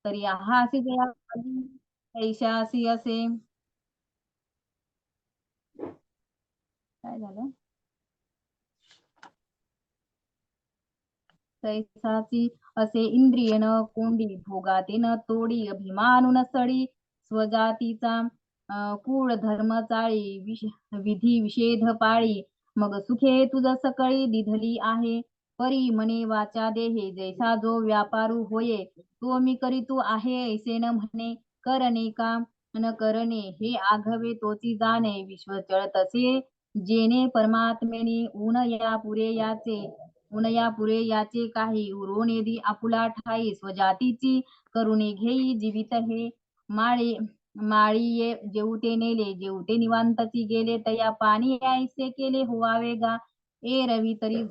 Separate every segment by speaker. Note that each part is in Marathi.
Speaker 1: तरी हासी जया ऐशासी असे. काय झालं? तैसाची असे इंद्रिय न कोंडी भोगाते न तोडी अभिमानून सडी स्वजातीचा कुळ धर्म चाळी विधी विषेध पाळी मग सुखे तुझ सकळी दिधली आहे परी मने वाचा देहे जैसा जो व्यापारू होये तो मी करीतू आहे ऐसे न म्हणे करणे का न करणे हे आघवे तोची जाणे विश्व चळतसे जेणे परमात्मेने ऊन या पुरे याचे उनया पुरे याचे काही उरोनेदी आपुला ठाई स्वजातीची करुणे घेई जीवित हे माळी माळी ये जेवते नेले जेवते निवांतची गेले तया पाणी ऐसे केले हुवावे गा ए रवी तरी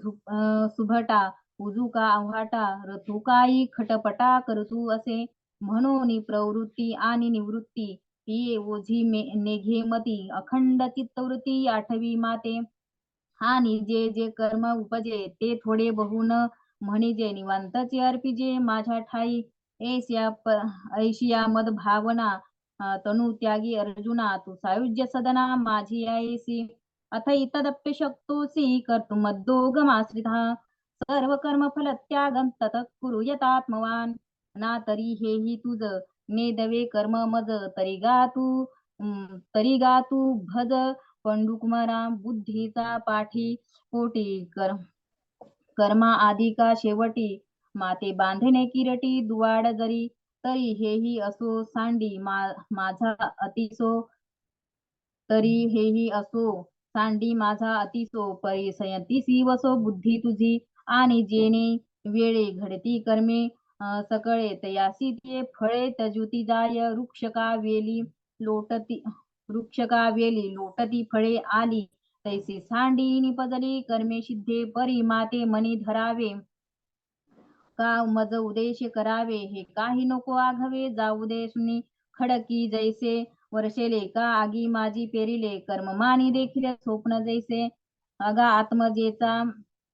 Speaker 1: सुभटा उजू का आव्हाटा रथू काही खटपटा करतू असे म्हणून प्रवृत्ती आणि निवृत्ती ही ओझी नेघे मती अखंड चित्तवृत्ती आठवी माते आणि जे जे कर्म उपजे ते थोडे बहुन म्हणजे निवांतचे अर्पिजे माझ्या ठाई ऐशिया मद भावना तनु त्यागी अर्जुना तू सायुज्य सदना माझी ऐसी अथ इतदप्य शक्तोसी कर्तुमद्योगमाश्रिता सर्व कर्म फल त्यागं तत कुरु यतात्मवान ना तरी हेही तुझ नेदवे कर्म मज तरी गा तू भज पंडुकुमारा बुद्धीचा पाठी पोटी कर्मा आधी का शेवटी माते बांधणे किरटी दुवाड जरी तरी हेही असो सांडी माझा अतिसो तरी हेही असो सांडी माझा अतिसो परिसयतीसी वसो बुद्धी तुझी आणि जेणे वेळे घडती कर्मे सकळे तयासी ते फळे तजुती जाय वृक्ष का वेली लोटती फळे आली तैसी सांडी निपजली कर्मे सिद्धे परी माते मनी धरावे का मज उदेश करावे हे काही नको आघवे जाऊ दे सुनी खडकी जैसे वर्षेले का आगी माझी पेरिले कर्ममानी देखील स्वप्न जैसे अगा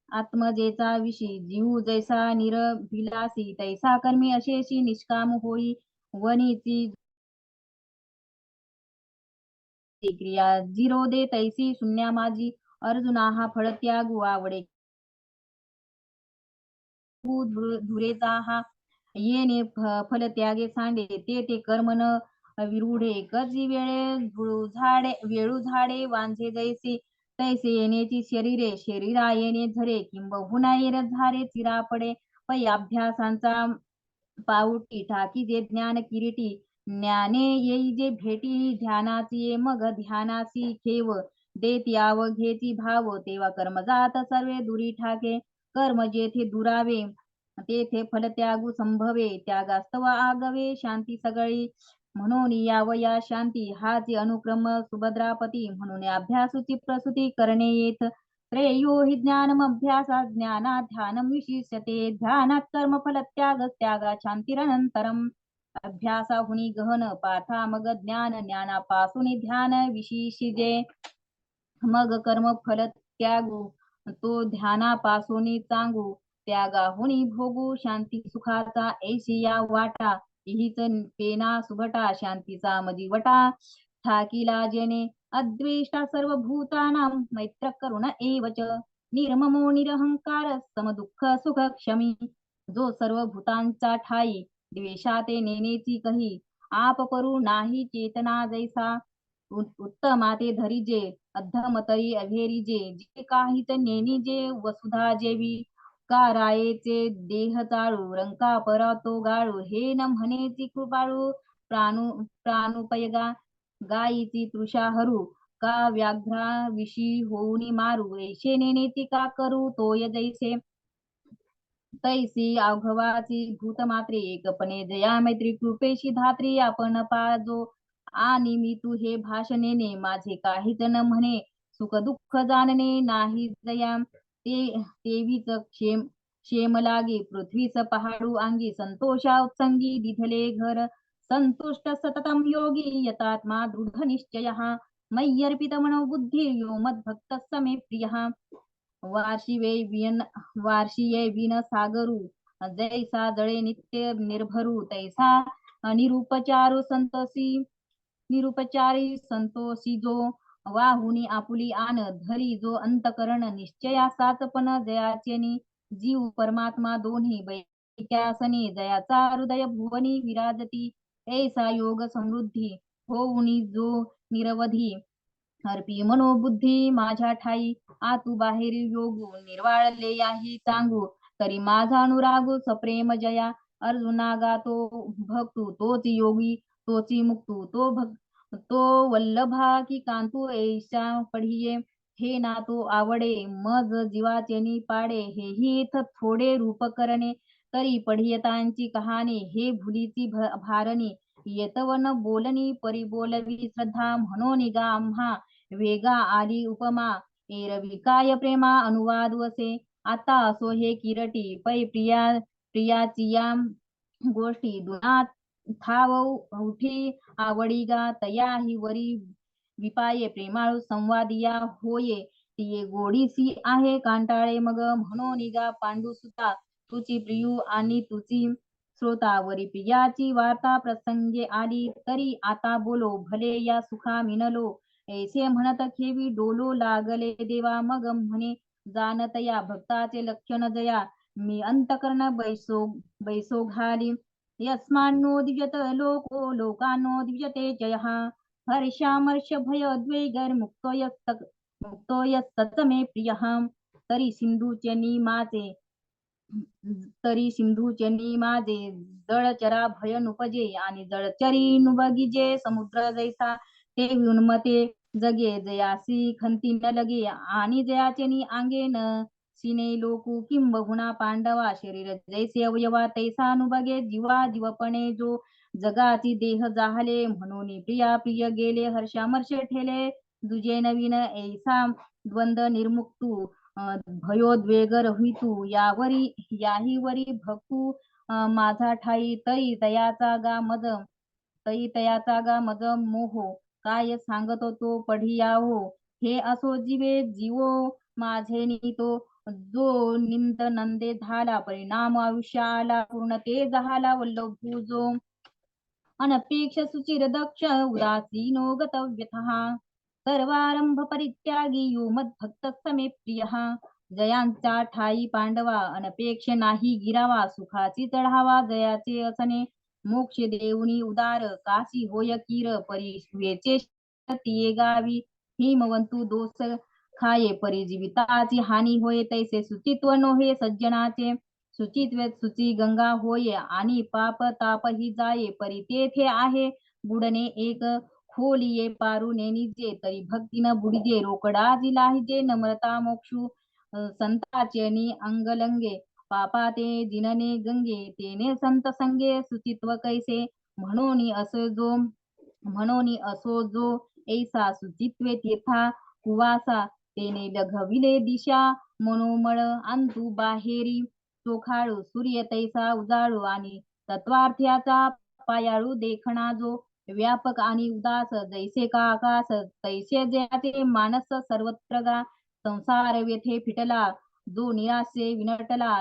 Speaker 1: आत्मजेचा विशी जीव जैसा निरभिलासी तैसा कर्मी अशेशी निष्काम होई वनीची क्रिया जिरो दे तैसी शून्या माझी अर्जुना हा फळ त्यागू आवडे धुरेचा हा येणे फल त्यागे सांडे ते कर्म न विरूढे कजी वेळू झाडे वांझे जैसे तैसे येण्याची शरीरा येणे झरे किंबहुना येर झारे चिरा पडे पै अभ्यासांचा पाऊटी ठाकी जे ज्ञान किरीटी ज्ञाने येई जे भेटी ध्यानाची ये मग ध्यानासी ठेव देत याव घेती भाव तेव्हा कर्म जात सर्वे दुरी ठाके कर्म जेथे दुरावे तेथे फल त्यागू संभवे त्यागास्तव आगवे शांती सगळी म्हणून यावया शांती हाची अनुक्रम सुभद्रापती म्हणून अभ्यासूची प्रसूती करणे येत श्रेयो हि ज्ञानमभ्यासा ज्ञानात ध्यानम विशिष्यते ध्यानात कर्म फल त्यागा शांतीरनंतरम अभ्यासाहुनी गहन पाठा मग ज्ञानापासून ध्यान विशिषिजे मग कर्म फल त्यागू तो ध्यानापासून चांगू त्यागाहुनी भोगू शांती सुखाचा ऐशिया वाटा हीच पेना सुभटा शांतीचा मजी वटा ठाकीला जेने अद्वेष्टा सर्व भूतानां मैत्र करुण एवच निर्ममो निरहंकार समदुःख सुख क्षमी जो सर्व भूतांचा ठाई द्वेषाते नेनेची कही आप करू नाही चेतना जैसा उत्तमा ते धरिजे अधमतरी अभेरिजे जे काहीच नेनिजे वसुधा जेवी का रायेचे देह चाळू रंका परा तो गाळू हे न म्हणेची कृपाळू प्राणुपयगा गायीची तृषा हरू का व्याघ्रा विशी होऊनी मारू ऐशे नेनेची का करू तोय जैसे तैसी अवघवाची भूतमात्रे एकपणे जया मैत्री कृपेशी धात्री आपण पाजो आणि मी तू हे भाषणेने माझे काहीच न म्हणे सुख दुःख जाणणे नाही जया तेवीच क्षेम लागे पृथ्वीच पहाडू अंगी संतोषा उत्संगी दिधले घर संतुष्ट सततम योगी यतात्मा दृढ निश्चय मय्यर्पित मनोबुद्धी यो मद्भक्त समे प्रिय वार्षिये विन सागरू जैसा जळे नित्य निर्भरू तैसा निरुपचारू संतोषी निरुपचारी संतोषी जो वाहुनी आपुली आन धरी जो अंतकरण निश्चया साचपण जयाचेनी जीव परमात्मा दोन्ही बैक्यासनी जयाचा हृदय भुवनी विराजती ऐसा योग समृद्धी होऊनी जो निरवधी अर्पी मनोबुद्धी माझ्या ठाई आतू बाहेर योगू निर्वाळले याही सांगू तरी माझा अनुरागू सप्रेम जया अर्जुना गातो भक्तू तोच योगी तोची मुक्तू तो वल्लभा की कांतू ऐशा पढिये हे ना तो आवडे मज जीवाचेनी पाडे हेही इथ थोडे रूप करणे तरी पढियतांची कहाणी हे भुलीची भारणी येतवन बोलणी परी बोलवी श्रद्धा म्हणून गा आम्हा वेगा आली उपमा एरवी काय प्रेमा अनुवाद वसे आता असो हे किरटी पै प्रियाची या गोष्टी दुनात ठाव उठी आवडीगा तया ही वरी विपाये प्रेमाळू संवादिया होये तिये गोडीसी आहे कांटाळे मग म्हणून गा पांडू सुता तुची प्रियू आणि तुची श्रोतावरी प्रियाची वार्ता प्रसंगे आली तरी आता बोलो भले या सुखा मिनलो ऐसे म्हणत खेवी डोलो लागले देवा मग म्हणे जाणत या भक्ताचे लक्षण जया मी अंतकरण बैसो घाली यस्मान्नो दिव्यत लोको लोकानो दिव्यते जयः हर्षामर्ष भय द्वेगर मुक्तो यस्तत मे प्रियः तरी सिंधूचे निमाचे तरी सिंधूचे निमाजे जळचरा भय नुपजे आणि जळचरी नुबगिजे समुद्र जैसा ते उन्मते जगे जयासी खंती न लगे आणि जयाचे नि आंगे न सिने लोकू किंबहुना पांडवा शरीर जैसे अवयवा तैसा अनुभगे जीवा जीवपणे जो जगाची देह जाहले म्हणून प्रिया प्रिय गेले हर्षामर्ष ठेले दुजे नवीन ऐसा द्वंद निर्मुक्तू भयोद्वेगर हुइतू याही वरी भक्तू माझा ठाई तई तयाचा गा मज मोहो काय सांगतो तो पढियाहो हे असो जीवे जीवो माझे नितो जो निंद नंदे झाला परिणाम आयुष्याला पूर्ण ते झाला वल्लभू जो अनपेक्ष सुचिर दक्ष उदासीनो गतव्यथः सर्वारंभ परित्यागी यो मद्भक्त समे प्रिय जयांचा ठाई पांडवा अनपेक्ष नाही गिरावा सुखाची चढावा जयाचे असने मोक्ष देऊनी उदार काशी होय किर परिवेचे तिये गावी हिमवंतू दोष खाये परिजीविताची हानी होय तैसे सुचित्व नोहे सज्जनाचे सुचित्व सुची गंगा होय आणि पाप ताप ही जाये परी तेथे आहे बुडणे एक खोलिये पारुने निजे तरी भक्तीन बुडिजे रोकडा जिलाहिजे नम्रता मोक्षू संताचे नि अंगलंगे पापा ते जिनने गंगे तेने संत संगे सुचित्व कैसे म्हणून असो जो ऐसा सुचित्वे तीर्था कुवासा तेने लघविले दिशा मनोमळ अंतू बाहेरी चोखाळू सूर्य तैसा उजाळू आणि तत्वार्थ्याचा पायाळू देखणा जो व्यापक आणि उदास जैसे का आकाश तैसे ज्याचे मानस सर्वत्र गा संसार व्यथे फिटला जो निराशे विनटला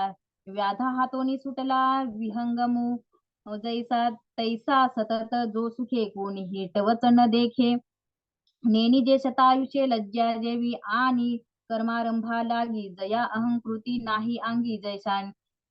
Speaker 1: व्याधा हातोनी सुटला विहंगमू जैसा तैसा सतत जो सुखे कोणीही टवच न देखे नेनी जे शतायुषे लज्जा जेवी आणि कर्मारंभा लागी जया अहंकृती नाही अंगी जैसा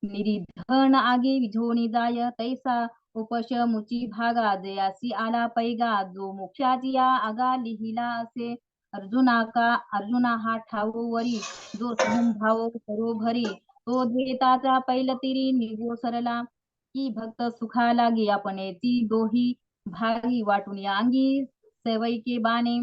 Speaker 1: निरिधन आगी विझोनी जाय तैसा उपशमुची भागा जयासी आला पैगा जो मोक्षाची या आगा लिहिला असे अर्जुना हा ठाऊवरी जो समभाव सरोभरी तो द्वेताचा पैलतिरी निगो सरला की भक्त सुखा लागी आपणेची दोही भागी वाटून अंगी सेवैके बाणे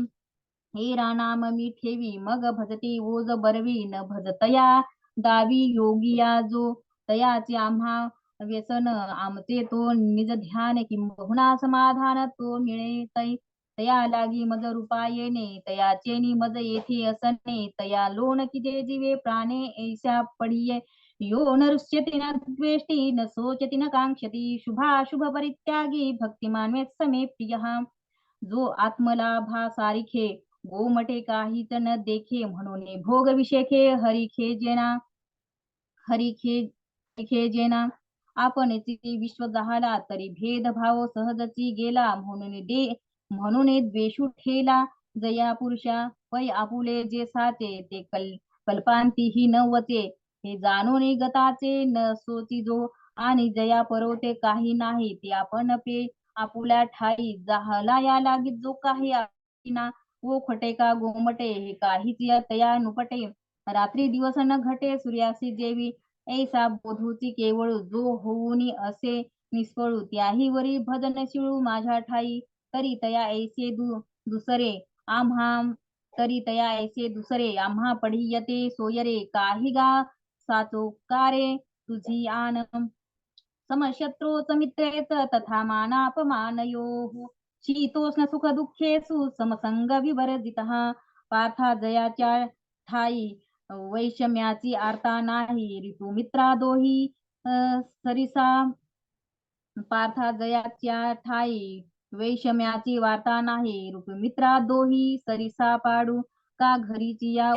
Speaker 1: हे रानाम मी ठेवी मग भजते ओज बरवी न भजतया दावी योगिया जो तयाचे आम्हा व्यसन आमचे तो निज ध्यान किंबहुना समाधान तो मिळे तया लागी मज रूपायेने तयाचे नि मज येथे असने तया लोण किजे जीवे प्राणे ऐशा पडिये यो न रुष्यति न द्वेष्टि न शोचति न कांक्षति शुभाशुभ परित्यागी भक्तिमान मे समे प्रियः जो आत्मलाभा सारिखे गोमटे काहीच न देखे म्हणून भोग विषेखे हरिखे जेना आपण विश्व जहाला तरी भेदभाव सहजची गेला म्हणून द्वेषू ठेला जया पुरुषा पै आपुले जे साचे ते कल्पांती ही नवचे हे जाणून गताचे न सोची जो आणि जया परवते काही नाही ते आपण पे आपुल्या ठाई जहाला या लागी जो काही ना वो खटे का गोमटे हे काहीच तया नुपटे रात्री दिवस न घटे सूर्यासी जेवी ऐसा बोधूची केवळ जो होऊनी असे निष्फळू त्याही वरी भजन शिळू माझ्या ठाई तरी तया ऐसे दुसरे आम्हा तरी तया ऐसे दुसरे आम्हा पढियते सोयरे काही गा साचोकारे तुझी आन समशत्रोच मित्रेच तथा मानापमानयोः शीतोष्ण सुख दुःखेषु समसंग विवर्जितः पार्था जयाच्या ठाई वैषम्याची आर्ता नाही ऋतुमित्रा दोही सरिसा पार्था जयाच्या ठाई वैषम्याची वार्ता नाही ऋतुमित्रा दोही सरिसा पाडू का घरीची या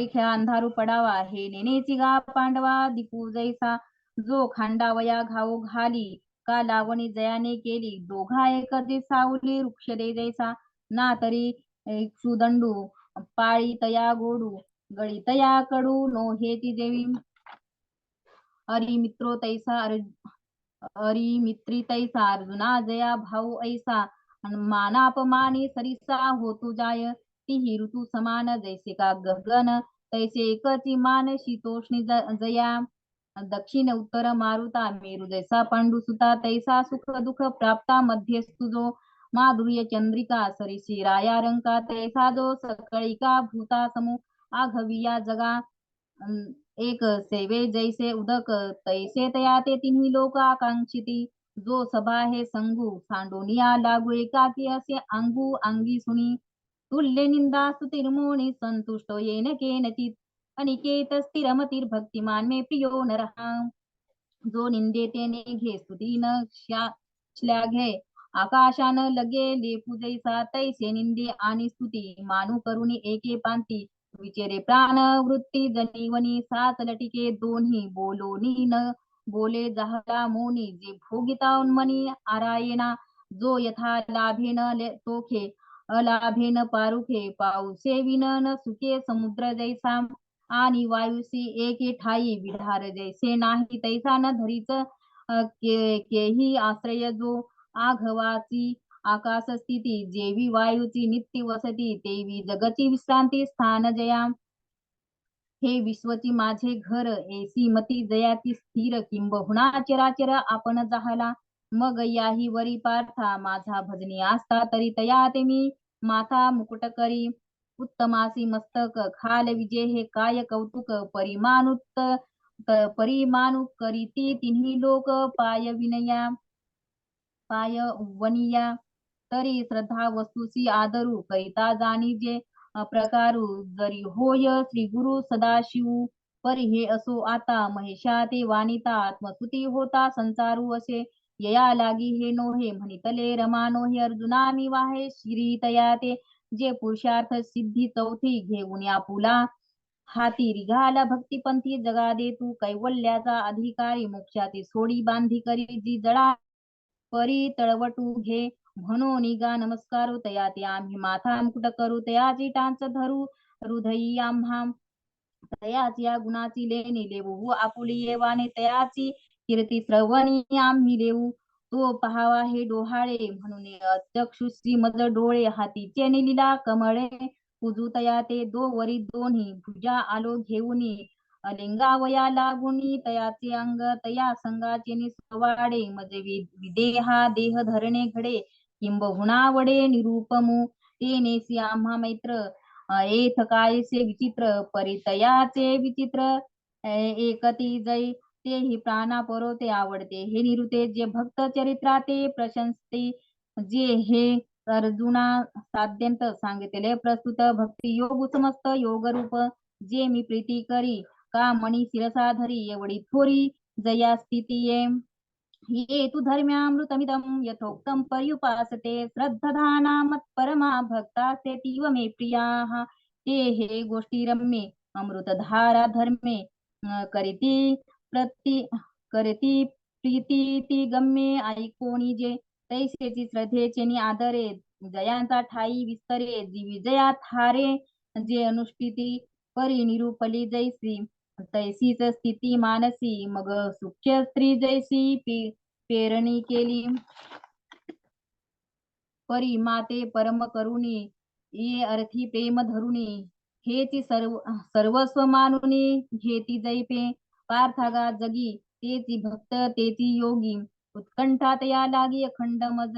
Speaker 1: खेळा अंधारू पडावा हे नेनेची गा पांडवा दीपू जैसा जो खांडावया घाऊ घाली का लावणी जयाने केली दोघा एक सावली वृक्ष दे जैसा ना तरी सुदंडू पाळी तया गोडू गळी तया कडू नो हेची देवी अरी मित्रो तैसा अरी मित्री तैसा अर्जुना जया भाऊ ऐसा मानापमानी सरिसा होतु जाय ती ऋतू समान जैसे का गगन तैसे एकची मान शीतोष्णी जया दक्षिण उत्तर मारुता मेरु जैसा पांडू सुता तैसा सुख दुःख प्राप्ता मध्यस्तु जो माधुर्य चंद्रिका सरिसी राया रंका तैसा जो सकळिका भूता समू आघविया जगा एक सेवे जैसे उदक तैसे तया ते तिन्ही लोक आकांक्षिती जो सभा हे संगू सांडोनिया लागू एकाकी असे अंगू अंगी सुनी तुल्य निंदा स्तुतिर्मोणी संतुष्ट येन केनचित अनिकेत स्थिरमतिर्भक्तिमान मे प्रियो नरहा जो निंदे तेने घे स्तुती न श्लाघे आकाशान लगे लेपू जैसा तैसे निंदे आणि स्तुती मानू करुणी एके पांती विचेरे प्राण वृत्ती जनीवनी सात लटिके दोन्ही बोलोनी न बोले जहला मोनी जे भोगिता उन्मनी आरायणा जो यथा लाभेन तोखे अलाभेन पारुखे पाऊसे विन न सुखे समुद्र जैसा आणि वायुसी एके ठाई विधार जैसे नाही तैसा न धरीच केही आश्रय जो आघवाची आकाश स्थिती जेवी वायूची नित्य वसती तेवी जगती विश्रांती स्थान जया हे विश्वची माझे घर ऐसी मती जयाची स्थिर किंबहुना चराचर आपण जाहला मग याही वरी पार्था माझा भजनी असता तरी तया ते मी माथा मुकुट करी उत्तमासी मस्तक खाल विजय हे काय कौतुक परिमानु करीती तिन्ही लोक पाय वनिया तरी श्रद्धा वस्तूसी आदरू करिता जाणी जे प्रकारू जरी होय श्री गुरु सदाशिव परी हे असो आता महिषा ते वानिता आत्मस्तुती होता संसारू असे यया लागी हे नोहे म्हणितले रमा हे अर्जुना मी वाहे श्री तया ते जे पुरुषार्थ सिद्धी चौथी घेऊन या पुला हाती रिघाला भक्तिपंथी जगा दे तू कैवल्याचा अधिकारी मोक्षाची सोडी बांधी करी जी जडा परी तळवटू घे म्हणून निगा नमस्कारू तया ते आम्ही माथा मुकुट करू तयाची टांच धरू हृदयी आम्हा तयाची या गुणाची लेणी लेवू आपुली येवाने तयाची कीर्ती श्रवणी आम्ही देऊ तो पहावा हे डोहाळे म्हणून चक्षुश्री मज डोळे हातीचे निलीला कमळे पूजू तया ते वरी दोन्ही भुजा आलो घेऊनी लिंगावया लागुनी तयाचे अंग तया संगाचे निस्वाडे मजे विदेहा देह धरणे घडे किंबहुना वडे निरूपमू ते नेसी आम्हा मैत्र एथ कायसे विचित्र परितयाचे विचित्र एकती जै ते ही प्राणा परोते आवडते हे निरुते जे भक्त चरित्राते प्रशंसते जे हे अर्जुना साध्यंत सांगितले प्रस्तुत भक्ती योग समस्त योग रूप जे मी प्रीती करी का मणी शिरसा धरी एवढी थोरी जया स्थिती ये तु धर्म्यामृतमिदं यथोक्तं पर्युपासते श्रद्धधाना मत्परमा भक्तास्ते तीव मे प्रियाः ते हे गोष्टी रम्ये अमृतधारा धर्मे करीती करती प्रीती ती गम्ये ऐकोणी जे तैसेची श्रद्धेचे नि आदरे जयांचा ठाई विस्तरे जी विजया थारे जे अनुष्ठिती परी निरूपली जैसी तैसीच स्थिती मानसी मग सुख्य स्त्री जैसी पेरणी केली परी माते परम करुणी ये अर्थी प्रेम धरुणी हेची सर्वस्व मानुनी घेती जैपे पार्थागा जगी तेची भक्त तेची योगी उत्कंठात या लागी अखंड मज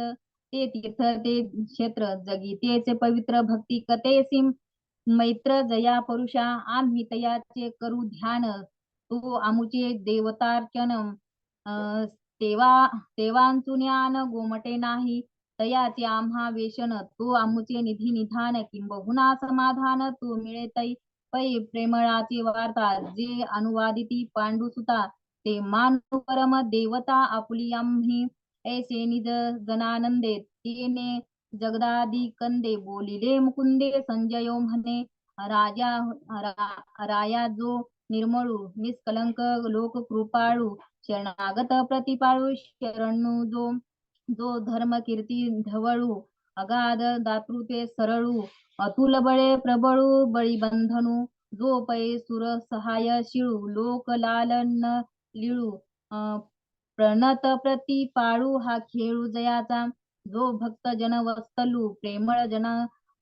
Speaker 1: ते तीर्थ ते क्षेत्र जगी तेचे पवित्र भक्ती कथेसी मैत्र जया परुषा आम्ही तयाचे करू ध्यान तो आमुचे देवतार्चन तेवा तेवांचुन्यान गोमटे नाही तयाचे आम्हा वेशन तो आमुचे निधी निधान किंबहुना समाधान तो मिळे पै प्रेमळाची वार्ता जे अनुवादिती पांडुसुता ते मानु परम देवता आपुली आम्ही ऐसे निज जनानंदे तेने जगदादी कंदे बोलिले मुकुंदे संजयो म्हणे राया जो निर्मळू निष्कलंक लोक कृपाळू शरणागत प्रतिपाळू शरणू जो जो धर्म कीर्ती धवळू अगाध दातृते सरळू अतुल बळे प्रबळू बळी बंधनू जो पै सुर सहाय शिळू लोक लालन लिळू प्रणत प्रतिपाळू हा खेळू जयाचा जो भक्त जन वस्तलू प्रेमळ जन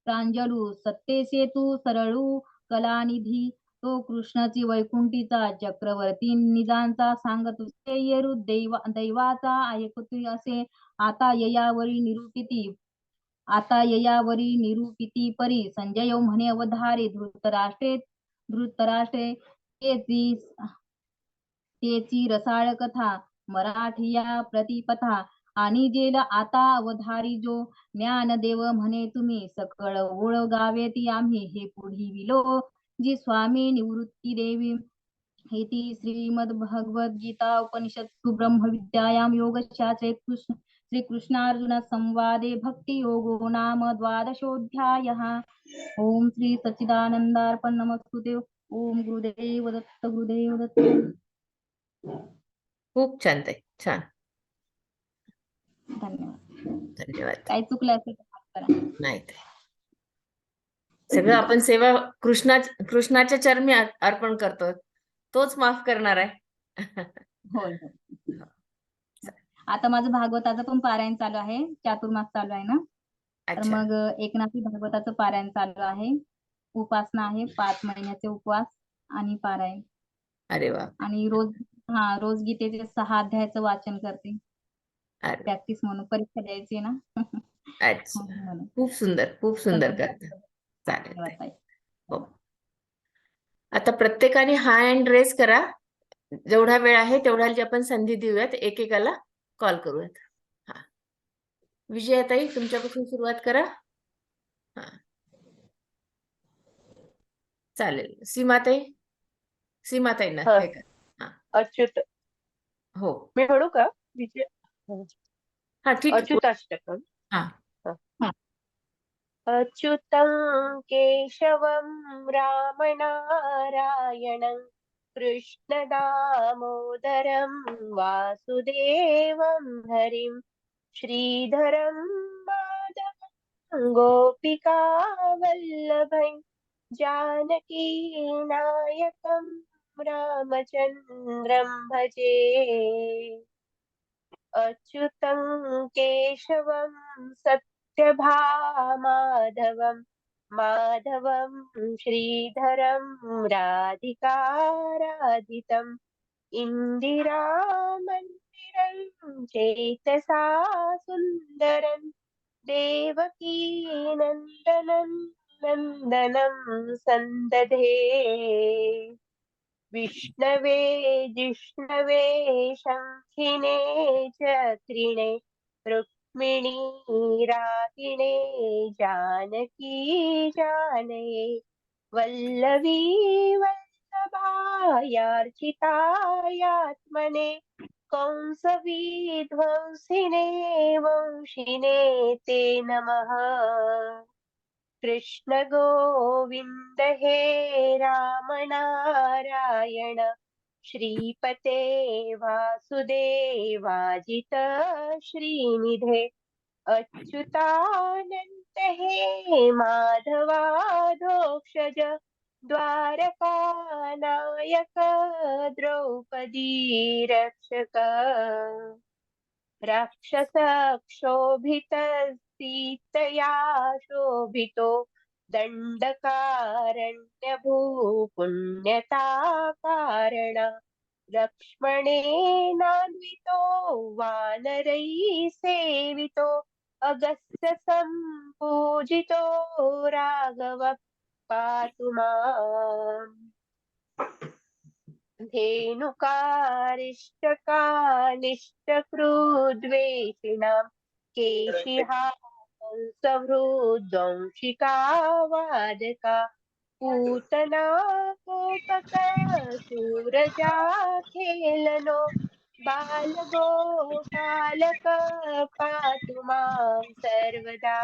Speaker 1: प्रांजलू सत्ते सेतू सरळू कलानिधी तो कृष्णाची वैकुंठीचा चक्रवर्ती निजांचा सांगत येरू दैवाचा ऐकतु असे आता ययावरी निरूपिती परी संजय म्हणे अवधारी धृतराष्ट्रे तेची रसाळ कथा मराठीया प्रतिपथा आणि जेल आता अवधारी जो ज्ञानदेव म्हणे तुम्ही सकळ ओळ गावे ती आम्ही हे पुढी विलो जी स्वामी निवृत्ती देवी हेती श्रीमद भगवद गीता उपनिषत्सु ब्रह्म विद्यायाम योगशास्त्रे श्री कृष्णार्जुन संवादे भक्ति योगो नाम द्वादशोऽध्यायः ओम श्री सच्चिदानंदार्पण नमस्तुते ओम गुरुदेव दत्त
Speaker 2: खूप छान ताई, छान.
Speaker 1: धन्यवाद.
Speaker 2: धन्यवाद.
Speaker 1: काय चुकलं असेल तर माफ करा.
Speaker 2: नाही ताई, सगळं आपण सेवा कृष्णाच्या चरणी अर्पण करतो, तोच माफ करणार आहे.
Speaker 1: होय होय. आता माझं भागवताचं पण पारायण चालू आहे, चातुर्मास चालू आहे ना, तर
Speaker 2: अच्छा.
Speaker 1: मग एकनाथी भागवताचं पारायण चालू आहे, उपासना आहे, 5 महिन्याचे उपवास आणि पारायण.
Speaker 2: अरे वा.
Speaker 1: आणि रोज गीतेचे 6 अध्यायाचं वाचन करते, प्रॅक्टिस म्हणून, परीक्षा द्यायची ना.
Speaker 2: अच्छा, खूप सुंदर, खूप सुंदर करता. चालेल ताई. हो. आता प्रत्येकाने हँड रेस करा, जेवढा वेळ आहे तेवढ्याची आपण संधी देऊयात, एकेकाला कॉल करूयात. हा, विजयाताई तुमच्यापासून सुरुवात करा. हा, चालेल. सीमाताई ना हे कर. हा,
Speaker 3: अच्युत.
Speaker 2: हो,
Speaker 3: मी म्हणू का विजय?
Speaker 2: हा ठीक आहे.
Speaker 3: अच्युताष्टकम्.
Speaker 2: हा,
Speaker 3: अच्युतं केशवं रामनारायणं कृष्णदामोदरं वासुदेवं हरिं श्रीधरं माधवं गोपिकावल्लभं जानकीनायकं रामचन्द्रं भजे. अच्युतं केशवं सत्यभामाधवं माधवं श्रीधरं राधिकाराधितम् इन्दिरामन्दिरं चेतसा सुन्दरं देवकी नन्दनं सन्दधे. विष्णवे जिष्णवे शङ्खिने चक्रिणे रुक्मिणी रागिणे जानकी जानये वल्लवी वल्लभायार्चितायात्मने कंसविध्वंसिने वंशिने ते नमः. कृष्ण गोविंद हे राम नारायण श्रीपते वासुदेवाजित श्रीनिधे अच्युतानंत हे माधवाधोक्षज द्वारकानायक द्रौपदी रक्षक राक्षसक्षोभितसीतया शोभितो दण्डकारण्यभूपुण्यता कारण लक्ष्मणेनान्वितो वानरैः सेवितो अगस्त्य सम्पूजितो राघव पातु माम् धेनुकारिष्टकानिष्टक्रुद्वेषिणां केशिहांसवृद्धंशिका वादका पूतना गोपकशूरजाखेलनो बालगोपालक पातु मां सर्वदा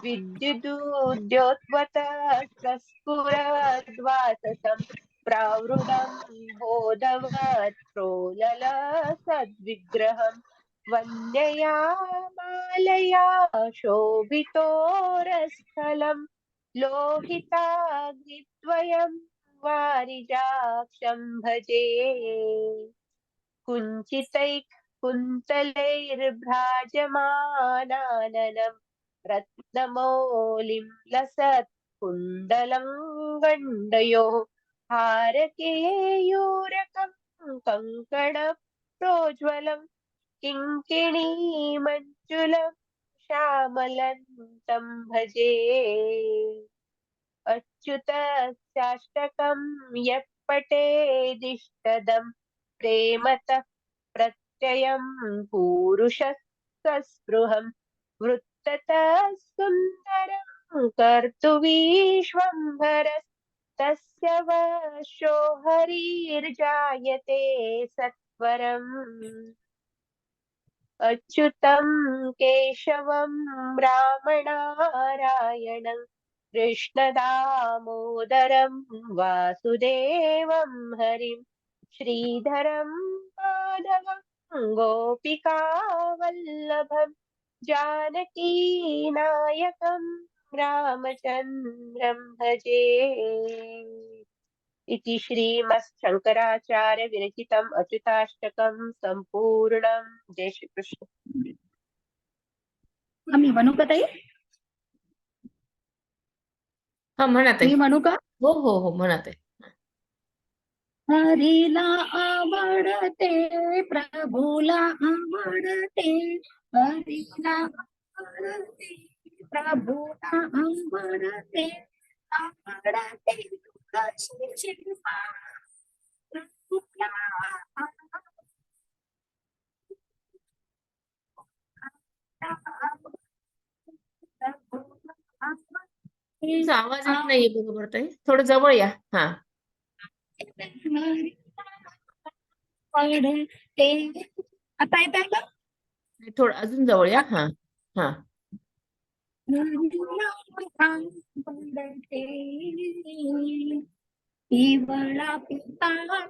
Speaker 3: विद्युदुद्योतवतस्फुरद्वातसं प्रावृडं बोधवत् प्रोललसद्विग्रहं वन्द्यया मालया शोभितोरस्थलं लोहिताग्निद्वयं वारिजाक्षं भजे कुञ्चितैः रत्नमौलिं लसत् कुण्डलं गण्डयोः हारकेयूरकं कङ्कणप्रोज्ज्वलं किङ्किणीमञ्जुलं श्यामलन्तं भजे अच्युतस्याष्टकं यः पठेदिष्टदं प्रेमतः प्रत्ययं पूरुषः वृत्ततः सुन्दरं कर्तुवीश्वम्भरस्तस्य वशो हरिर्जायते सत्वरम् अच्युतं केशवं रामनारायणं कृष्णदामोदरं वासुदेवं हरिं श्रीधरं माधवं गोपिकावल्लभं जानकीनायकं रामचन्द्रं भजे इति श्रीमच्छङ्कराचार्य विरचितम् अच्युताष्टकं सम्पूर्णं। जय श्री कृष्ण।
Speaker 4: मी म्हणू का ताई?
Speaker 2: हा म्हणा ताई.
Speaker 4: मी म्हणू का?
Speaker 2: हो हो हो म्हणा ताई.
Speaker 4: हरीला आवडते प्रभूला आवडते हरीला आवडते प्रभूला आवडते आवडते तुळशीची माळ प्रभूला
Speaker 2: तुमचा आवाज येत नाहीये बरोबर ताई. थोडं जवळ या. हा
Speaker 4: आवडते. आता येत आहे का?
Speaker 2: थोडं अजून जवळ या. हा हा
Speaker 4: पिवळा पितांबर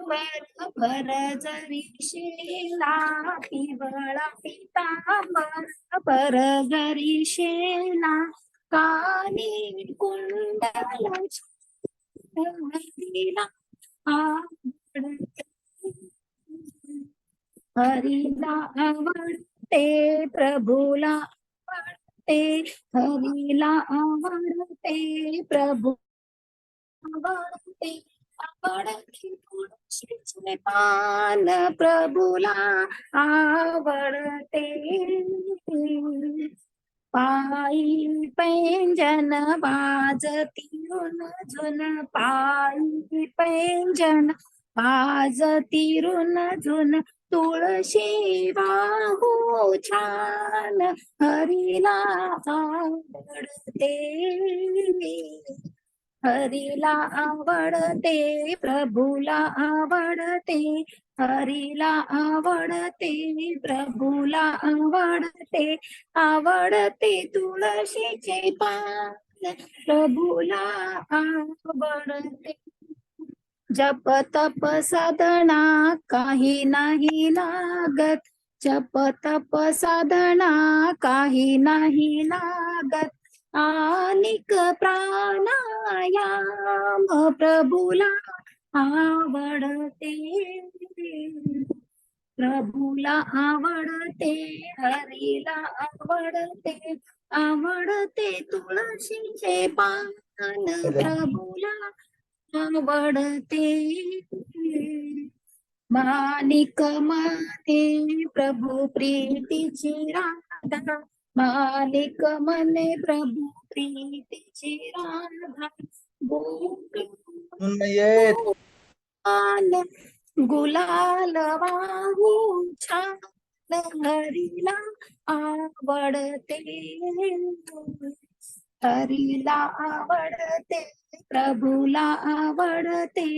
Speaker 4: भर जरी शेला पिवळा पितांबर भर जरी शेला काली कुंडला आवडते हरीला आवडते प्रभूला आवडते हरीला आवडते प्रभू आवडते आवडते तुळशीचे पान प्रभूला आवडते पायी पैंजन वाजती झुन पायी पैंजन वाजती झुन तुळशी वाहू छान हरीला आवडते हरीला आवडते प्रभूला आवडते, हरीला आवडते प्रभूला आवडते, आवडते तुळशीचे पान प्रभूला आवडते. जप तप साधना काही नाही लागत, जप तप साधना काही नाही लागत, आनिक प्राणायाम प्रभूला आवडते, प्रभूला आवडते, हरीला आवडते, आवडते तुळशीचे पान प्रभूला आवडते. माणिक मने प्रभू प्रीतीची राधा, माणिक मने प्रभू प्रीतीची राधा, गुलाल वाहून छान हरीला आवडते, हरीला आवडते प्रभूला आवडते,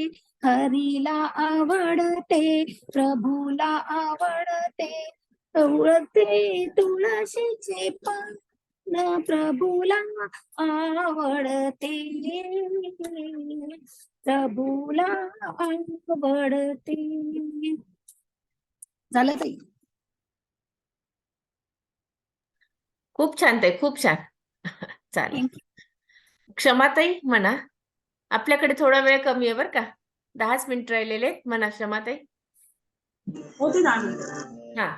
Speaker 4: हरीला आवडते प्रभूला आवडते, आवडते तुळशीचे पान प्रभूला आवडते, प्रभूला आवडते. झालं ताई?
Speaker 2: खूप छान ताई, खूप छान. चालेल. क्षमाताई म्हणा. आपल्याकडे थोडा वेळ कमी आहे बरं का, 10च मिनिट राहिलेले आहेत. म्हणा क्षमाताई.
Speaker 5: होते 10 मिनिट.
Speaker 2: हा.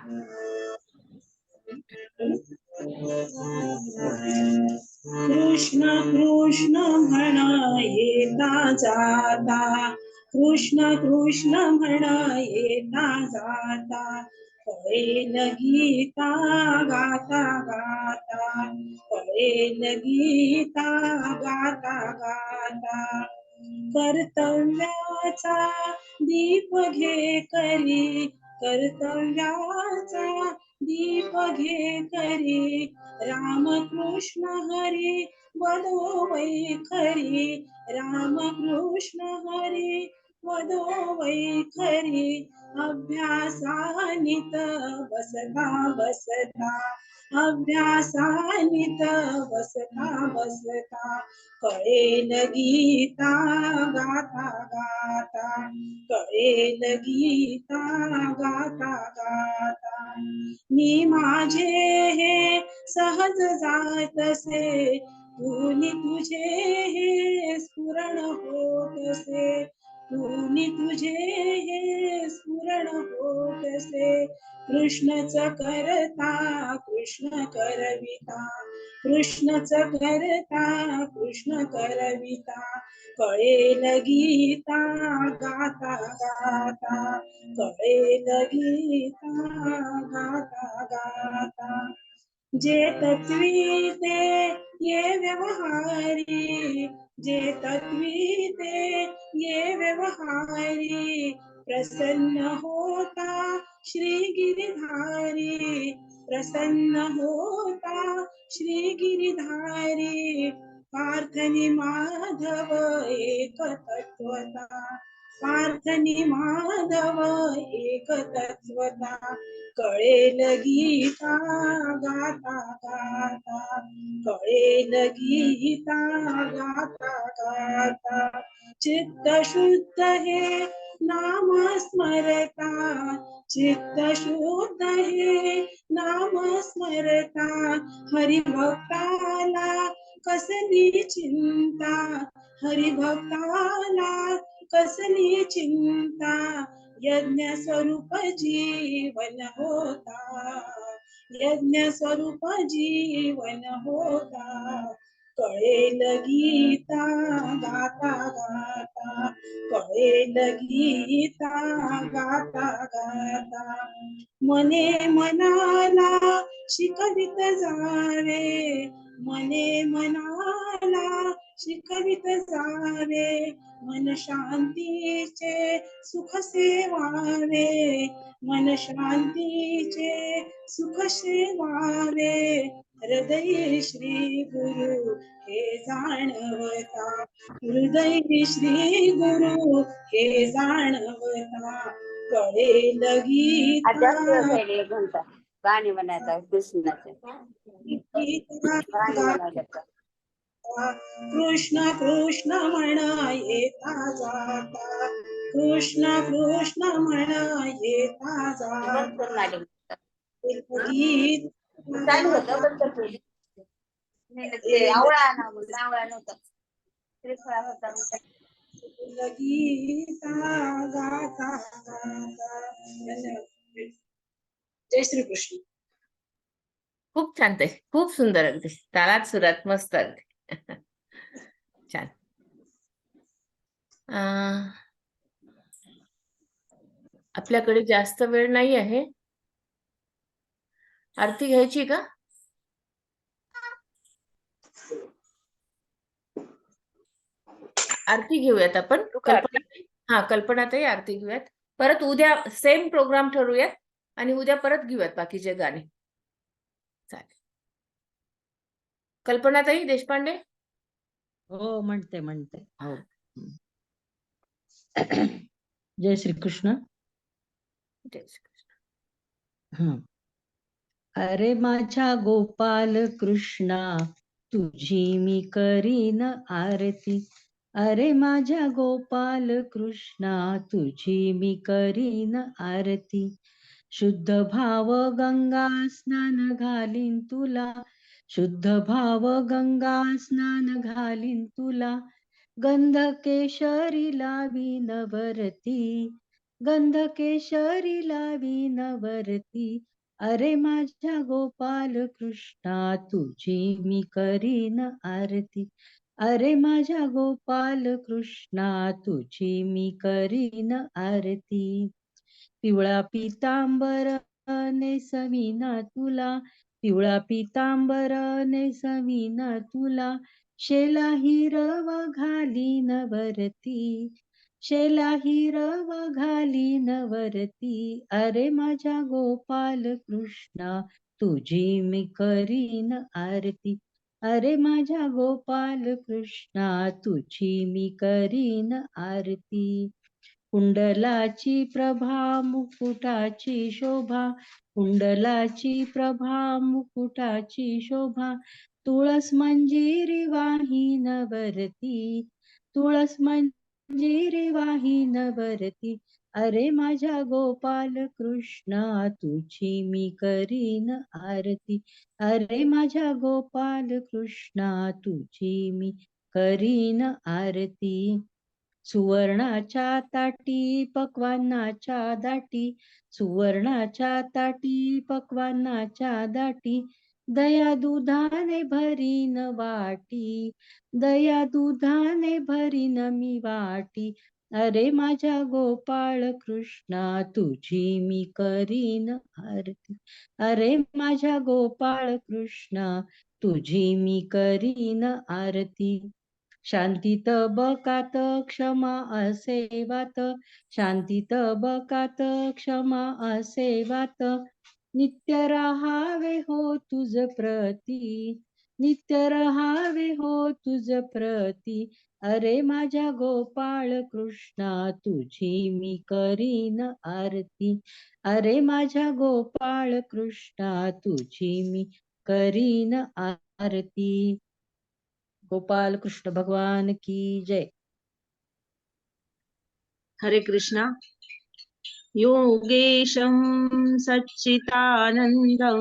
Speaker 5: कृष्ण कृष्ण म्हणा येता जाता, कृष्ण कृष्ण म्हणा येता जाता, कळेल गीता गाता गाता, कळेल गीता गाता गाता. कर्तव्याचा दीप घे करी, कर्तव्याचा दीप घे करी, रामकृष्ण हरी वदो वैखरी, रामकृष्ण हरी वदो वैखरी. अभ्यासानित बसता बसता, अभ्यासानित बसता बसता, कळेल गीता गाता गाता, कळेल गीता गाता गाता. मी माझे हे सहज जातसे, तुनी तुझे हे स्फुरण होतसे, तुनी तुझे हे स्फुरण होतसे. कृष्णच करता कृष्ण करविता, कृष्णच करता कृष्ण करविता, कळेल गीता गाता गाता, कळेल गीता गाता गाता. जे तत्वी ते ये व्यवहारी, जे तत्वी ते ये व्यवहारी, प्रसन्न होता श्री गिरिधारी, प्रसन्न होता श्री गिरिधारी. पार्थनी माधव एक तत्वता, पार्थनी माधव एक तत्वता, कळेल गीता गाता गाता, कळेल गीता गाता गाता. चित्त शुद्ध हे नाम स्मरता, चित्त शुद्ध हे नाम स्मरता, हरिभक्ताला कसली चिंता, हरिभक्ताला कसली चिंता. यज्ञ स्वरूप जीवन होता, यज्ञ स्वरूप जीवन होता, कळेल गीता गाता गाता, कळेल गीता गाता गाता. मने मनाला शिकवित जावे, मने मनाला शिकवित जावे, मन शांतीचे सुख सेवावे, मन शांतीचे सुख सेवावे, हृदयी श्री गुरु हे जाणवता, हृदयी श्री गुरु हे जाणवता, कळेल
Speaker 6: आजाच
Speaker 5: गीता
Speaker 6: पहिले 1 घंटा गाणे म्हणायचं कृष्णाचे गाणे म्हणायचं.
Speaker 5: कृष्ण कृष्ण म्हणा येता जाता, कृष्ण कृष्ण म्हणा येता
Speaker 6: बंद
Speaker 5: जाता,
Speaker 6: कर मॅडम.
Speaker 5: गीत
Speaker 6: चालू होतं बंद कर पहिले. नाही ते आवळा ना मग आवळा नव्हता त्रिफळा होता मग
Speaker 5: गीता गाता गाता. जय श्री कृष्ण.
Speaker 2: खूप छान ताई, खूप सुंदर, अगदी तालात सुरात मस्त अगदी छान. आपल्याकडे जास्त वेळ नाही आहे. आरती घ्यायची का? आरती घेऊयात आपण. कल्पनाताई आरती घेऊयात. परत उद्या सेम प्रोग्राम ठरवूयात आणि उद्या परत घेऊयात बाकीचे गाणे. चालेल. कल्पनाताई देशपांडे.
Speaker 7: हो म्हणते हो. जय श्री कृष्ण.
Speaker 2: जय श्री कृष्ण.
Speaker 7: अरे माझ्या गोपाल कृष्णा तुझी मी करीन आरती, अरे माझ्या गोपाल कृष्णा तुझी मी करीन आरती, शुद्ध भाव गंगा स्नान घालीन तुला, शुद्ध भाव गंगा स्नान घालीन तुला, गंध केशरी लावीन वरती, गंध केशरी लावीन वरती, अरे माझ्या गोपाल कृष्णा तुझी मी करीन आरती, अरे माझ्या गोपाल कृष्णा तुझी मी करीन आरती, पिवळा पितांबर नेसविना तुला, पिवळा पितांबर नेसविना तुला, शेला हिरवा घालीन वरती, शेला हिरवा घालीन वरती, अरे माझ्या गोपाल कृष्णा तुझी मी करीन आरती, अरे माझ्या गोपाल कृष्णा तुझी मी करीन आरती, कुंडलाची प्रभा मुकुटाची शोभा, कुंडलाची प्रभा मुकुटाची शोभा, तुळस मंजिरी वाहीन वरती, तुळस मंजिरी वाहीन वरती, अरे माझ्या गोपाल कृष्णा तुझी मी करीन आरती, अरे माझ्या गोपाल कृष्णा तुझी मी करीन आरती, सुवर्णाच्या ताटी पक्वान्नाच्या दाटी, सुवर्णाच्या ताटी पक्वान्नाच्या दाटी, दया दुधाने भरीन वाटी, दया दुधाने भरीन मी वाटी, अरे माझ्या गोपाळ कृष्णा तुझी मी करीन आरती, अरे माझ्या गोपाळ कृष्णा तुझी मी करीन आरती, शांतीत बकात क्षमा असेवात, शांतीत बकात क्षमा असेवात, नित्य राहावे हो तुझ प्रती, नित्य राहावे हो तुझ प्रती, अरे माझ्या गोपाळ कृष्णा तुझी मी करीन आरती, अरे माझ्या गोपाळ कृष्णा तुझी मी करीन आरती, गोपाल कृष्ण भगवान की जय.
Speaker 8: हरे कृष्णा. योगेशं सच्चिदानन्दं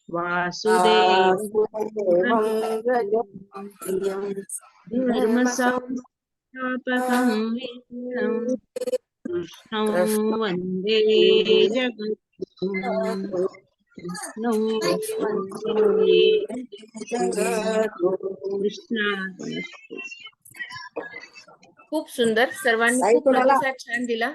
Speaker 8: वासुदेवं धर्मसंस्थापकं वीरं कृष्णं वन्दे जगद्गुरुं, कृष्णं वन्दे जगद्गुरुं. कृष्णार्पणमस्तु.
Speaker 2: खूप सुंदर, सर्वांनी खूप प्रतिसाद छान दिला.